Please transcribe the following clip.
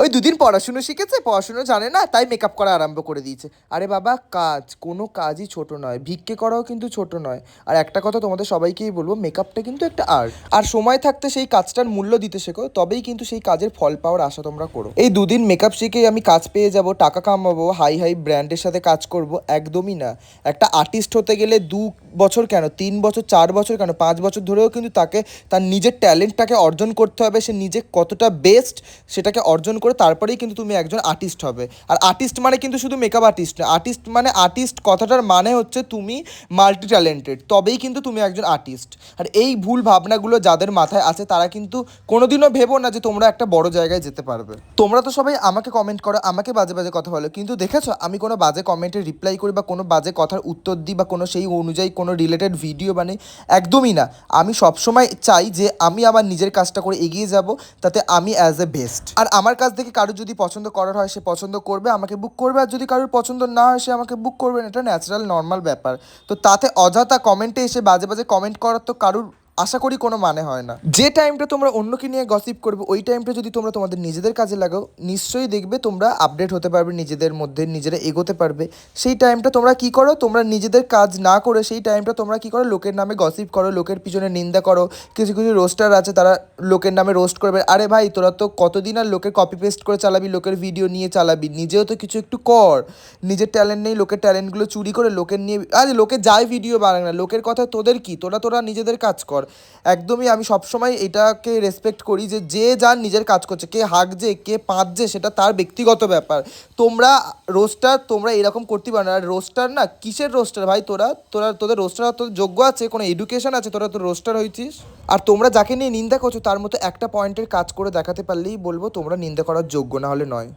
ওই দুদিন পড়াশুনো শিখেছে, পড়াশুনো জানে না, তাই মেকআপ করা আরম্ভ করে দিয়েছে। আরে বাবা, কাজ কোনো কাজই ছোট নয়, ভিক্ষে করাও কিন্তু ছোট নয়। আর একটা কথা তোমাদের সবাইকেই বলবো, মেকআপটা কিন্তু একটা আর্ট। আর সময় থাকতে সেই কাজটার মূল্য দিতে শেখো, তবেই কিন্তু সেই কাজের ফল পাওয়ার আশা তোমরা করো। এই দুদিন মেকআপ শিখেই আমি কাজ পেয়ে যাব, টাকা কামাবো, হাই হাই ব্র্যান্ডের সাথে কাজ করব, একদমই না। একটা আর্টিস্ট হতে গেলে 2 বছর কেন, 3 বছর, 4 বছর কেন, 5 বছর ধরেও কিন্তু তাকে তার নিজের ট্যালেন্টটাকে অর্জন করতে হবে। সে নিজে কতটা বেস্ট সেটাকে অর্জন করে তারপরেই কিন্তু তুমি একজন আর্টিস্ট হবে। আর আর্টিস্ট মানে কিন্তু শুধু মেকআপ আর্টিস্ট না, আর্টিস্ট মানে আর্টিস্ট কথাটার মানে হচ্ছে তুমি মাল্টি ট্যালেন্টেড, তবেই কিন্তু তুমি একজন আর্টিস্ট। আর এই ভুল ভাবনাগুলো যাদের মাথায় আছে তারা কিন্তু কোনোদিনও ভেবো না যে তোমরা একটা বড় জায়গায় যেতে পারবে। তোমরা তো সবাই আমাকে কমেন্ট করো, আমাকে বাজে বাজে কথা বলো, কিন্তু দেখেছো আমি কোনো বাজে কমেন্টে রিপ্লাই করি বা কোনো বাজে কথার উত্তর দিই বা কোনো সেই অনুযায়ী কোনো রিলেটেড ভিডিও বানাই? একদমই না। আমি সবসময় চাই যে আমি আমার নিজের কাজটা করে এগিয়ে যাব, তাতে আমি অ্যাজ এ বেস্ট। আর আমার কাছ থেকে কারোর যদি পছন্দ করার হয় সে পছন্দ করবে, আমাকে বুক করবে, আর যদি কারোর পছন্দ না হয় সে আমাকে বুক করবে না। এটা ন্যাচারাল নর্মাল ব্যাপার। তো তাতে অযথা কমেন্টে এসে বাজে বাজে কমেন্ট করার তো কারোর আশা করি কোনো মানে হয় না। যে টাইমটা তোমরা অন্যকে নিয়ে গসিপ করবে, ওই টাইমটা যদি তোমরা তোমাদের নিজেদের কাজে লাগাও, নিশ্চয়ই দেখবে তোমরা আপডেট হতে পারবে, নিজেদের মধ্যে নিজেরা এগোতে পারবে। সেই টাইমটা তোমরা কি করো, তোমরা নিজেদের কাজ না করে সেই টাইমটা তোমরা কি করো, লোকের নামে গসিপ করো, লোকের পিছনে নিন্দা করো। কিছু কিছু রোস্টার আছে, তারা লোকের নামে রোস্ট করবে। আরে ভাই, তোরা তো কতদিন আর লোকের কপি পেস্ট করে চালাবি, লোকের ভিডিও নিয়ে চালাবি? নিজেও তো কিছু একটু কর। নিজের ট্যালেন্ট নেই, লোকের ট্যালেন্টগুলো চুরি করে লোকের নিয়ে, আরে লোকে যাই ভিডিও বানায় না, লোকের কথা তোদের কি? তোরা তোরা নিজেদের কাজ কর। একদমই আমি সবসময় এটাকে রেসপেক্ট করি যে যে যার নিজের কাজ করছে, কে হাঁকছে কে পাঁচছে সেটা তার ব্যক্তিগত ব্যাপার। তোমরা রোস্টার, তোমরা এরকম করতে পারো না। আর রোস্টার না, কিসের রোস্টার ভাই? তোরা তোরা তোদের রোস্টার তোর যোগ্য আছে, কোনো এডুকেশন আছে, তোরা তো রোস্টার হয়েছিস? আর তোমরা যাকে নিয়ে নিন্দা করছো তার মতো একটা পয়েন্টের কাজ করে দেখাতে পারলেই বলবো তোমরা নিন্দা করার যোগ্য, না হলে নয়।